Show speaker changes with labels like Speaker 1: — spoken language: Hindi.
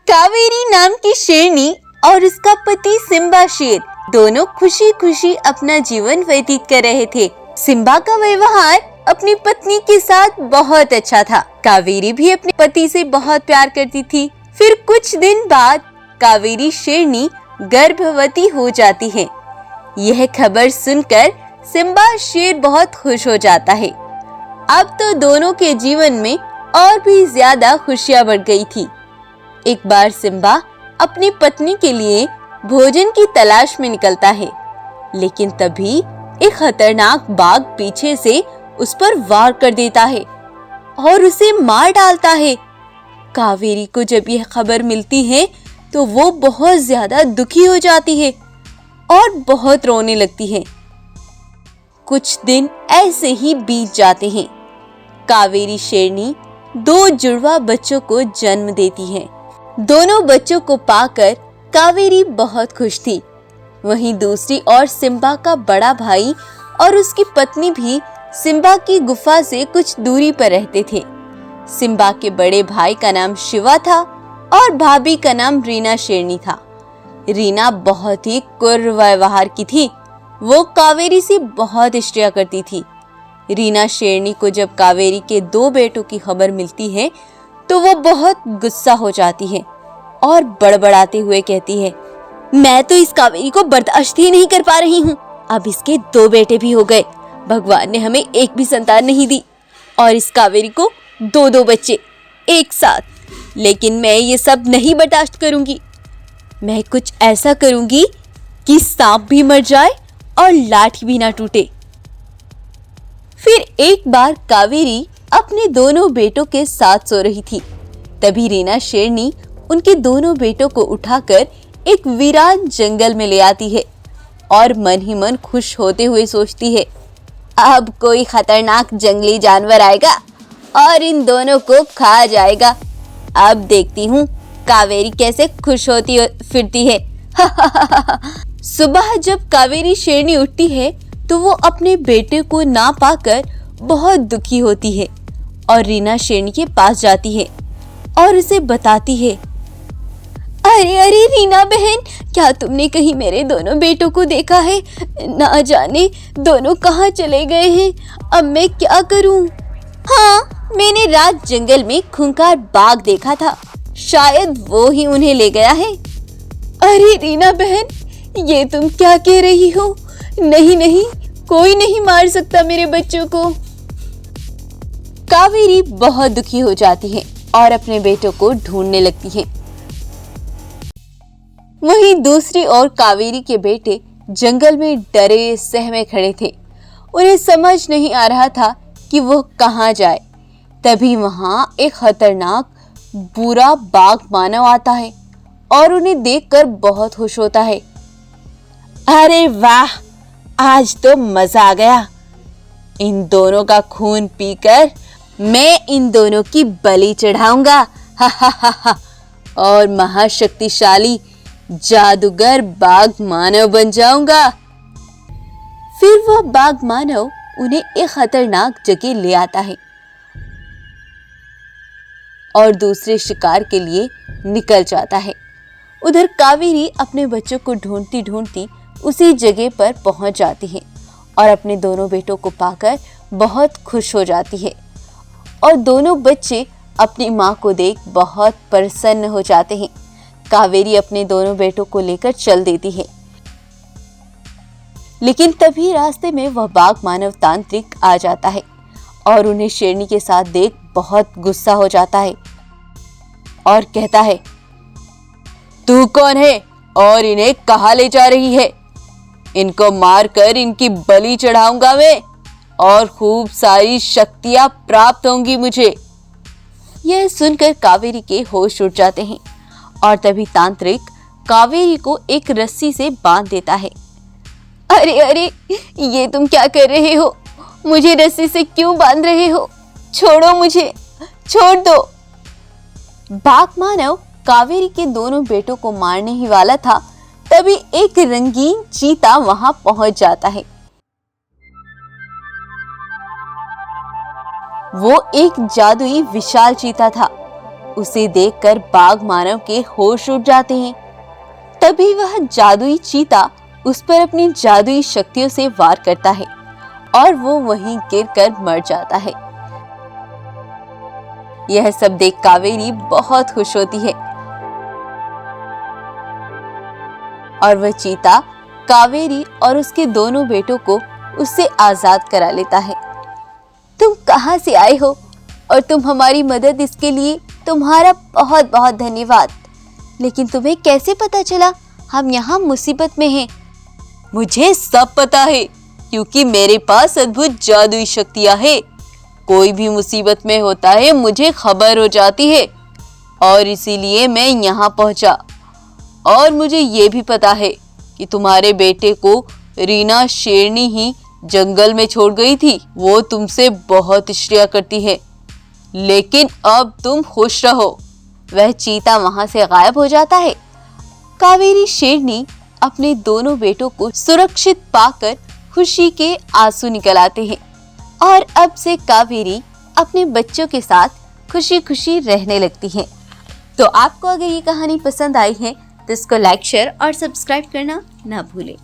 Speaker 1: कावेरी नाम की शेरनी और उसका पति सिम्बा शेर दोनों खुशी खुशी अपना जीवन व्यतीत कर रहे थे। सिम्बा का व्यवहार अपनी पत्नी के साथ बहुत अच्छा था। कावेरी भी अपने पति से बहुत प्यार करती थी। फिर कुछ दिन बाद कावेरी शेरनी गर्भवती हो जाती है। यह खबर सुनकर सिम्बा शेर बहुत खुश हो जाता है। अब तो दोनों के जीवन में और भी ज्यादा खुशियां बढ़ गई थी। एक बार सिम्बा अपनी पत्नी के लिए भोजन की तलाश में निकलता है, लेकिन तभी एक खतरनाक बाघ पीछे से उस पर वार कर देता है और उसे मार डालता है। कावेरी को जब यह खबर मिलती है तो वो बहुत ज्यादा दुखी हो जाती है और बहुत रोने लगती है। कुछ दिन ऐसे ही बीत जाते हैं। कावेरी शेरनी 2 जुड़वा बच्चों को जन्म देती है। दोनों बच्चों को पाकर कावेरी बहुत खुश थी। वहीं दूसरी ओर सिम्बा का बड़ा भाई और उसकी पत्नी भी सिम्बा की गुफा से कुछ दूरी पर रहते थे। सिम्बा के बड़े भाई का नाम शिवा था और भाभी का नाम रीना शेरनी था। रीना बहुत ही क्रूर व्यवहार की थी। वो कावेरी से बहुत इश्क करती थी। रीना शेरनी को जब कावेरी के 2 बेटों की खबर मिलती है तो वो बहुत गुस्सा हो जाती है और बड़बड़ाते हुए कहती है, मैं तो इस कावेरी को बर्दाश्त ही नहीं कर पा रही हूँ। अब इसके 2 बेटे भी हो गए। भगवान ने हमें एक भी संतान नहीं दी और इस कावेरी को 2-2 बच्चे एक साथ। लेकिन मैं ये सब नहीं बर्दाश्त करूंगी। मैं कुछ ऐसा करूंगी कि सांप भी मर जाए और लाठी भी ना टूटे। फिर एक बार कावेरी अपने दोनों बेटों के साथ सो रही थी। तभी रीना शेरनी उनके दोनों बेटों को उठाकर एक वीरान जंगल में ले आती है और मन ही मन खुश होते हुए सोचती है, अब कोई खतरनाक जंगली जानवर आएगा और इन दोनों को खा जाएगा। अब देखती हूँ कावेरी कैसे खुश होती फिरती है। सुबह जब कावेरी शेरनी उठती है तो वो अपने बेटे को ना पाकर बहुत दुखी होती है और रीना शेरनी के पास जाती है और उसे बताती है, अरे अरे रीना बहन, क्या तुमने कहीं मेरे दोनों बेटों को देखा है? ना जाने दोनों कहाँ चले गए हैं। अब मैं क्या करूं? हाँ, मैंने रात जंगल में खूंखार बाघ देखा था। शायद वो ही उन्हें ले गया है। अरे रीना बहन, ये तुम क्या कह रही हो? नहीं नहीं, कोई नहीं मार सकता मेरे बच्चों को। कावेरी बहुत दुखी हो जाती है और अपने बेटों को ढूंढने लगती है। वहीं दूसरी ओर कावेरी के बेटे जंगल में डरे सहमे खड़े थे। उन्हें समझ नहीं आ रहा था कि वो कहाँ जाए। तभी वहां एक खतरनाक बुरा बाघ मानव आता है और उन्हें देखकर बहुत खुश होता है। अरे वाह, आज तो मजा आ गया। इन दोनों का खून पीकर मैं इन दोनों की बलि चढ़ाऊंगा। हा हा हा हा। और महाशक्तिशाली जादूगर बाघ मानव बन जाऊंगा। फिर वह बाघ मानव उन्हें एक खतरनाक जगह ले आता है और दूसरे शिकार के लिए निकल जाता है। उधर कावेरी अपने बच्चों को ढूंढती ढूंढती उसी जगह पर पहुंच जाती है और अपने दोनों बेटों को पाकर बहुत खुश हो जाती है और दोनों बच्चे अपनी माँ को देख बहुत प्रसन्न हो जाते हैं। कावेरी अपने दोनों बेटों को लेकर चल देती है, लेकिन तभी रास्ते में वह बाघ मानव तांत्रिक आ जाता है और उन्हें शेरनी के साथ देख बहुत गुस्सा हो जाता है और कहता है, तू कौन है और इन्हें कहाँ ले जा रही है? इनको मारकर इनकी बलि चढ़ाऊंगा मैं और खूब सारी शक्तियां प्राप्त होंगी मुझे। यह सुनकर कावेरी के होश उड़ जाते हैं और तभी तांत्रिक कावेरी को एक रस्सी से बांध देता है। अरे अरे, ये तुम क्या कर रहे हो? मुझे रस्सी से क्यों बांध रहे हो? छोड़ो मुझे, छोड़ दो। बाघ मानव कावेरी के दोनों बेटों को मारने ही वाला था, तभी एक रंगीन चीता वहां पहुंच जाता है। वो एक जादुई विशाल चीता था उसे देखकर बाघ मानव के होश उड़ जाते हैं। तभी वह जादुई चीता उस पर अपनी जादुई शक्तियों से वार करता है और वो वहीं गिरकर मर जाता है। यह सब देख कावेरी बहुत खुश होती है और वह चीता कावेरी और उसके दोनों बेटों को उससे आजाद करा लेता है। तुम कहां से आए हो और तुम हमारी मदद, इसके लिए तुम्हारा बहुत बहुत धन्यवाद। लेकिन तुम्हें कैसे पता चला हम यहाँ मुसीबत में हैं? मुझे सब पता है, क्योंकि मेरे पास अद्भुत जादुई शक्तियां हैं। कोई भी मुसीबत में होता है मुझे खबर हो जाती है और इसीलिए मैं यहाँ पहुंचा। और मुझे ये भी पता है कि तुम्हारे बेटे को रीना शेरनी ही जंगल में छोड़ गई थी। वो तुमसे बहुत इश्क करती है, लेकिन अब तुम खुश रहो। वह चीता वहां से गायब हो जाता है। कावेरी शेरनी अपने दोनों बेटों को सुरक्षित पाकर खुशी के आंसू निकल आते हैं और अब से कावेरी अपने बच्चों के साथ खुशी खुशी रहने लगती है। तो आपको अगर ये कहानी पसंद आई है तो इसको लाइक, शेयर और सब्सक्राइब करना ना भूलें।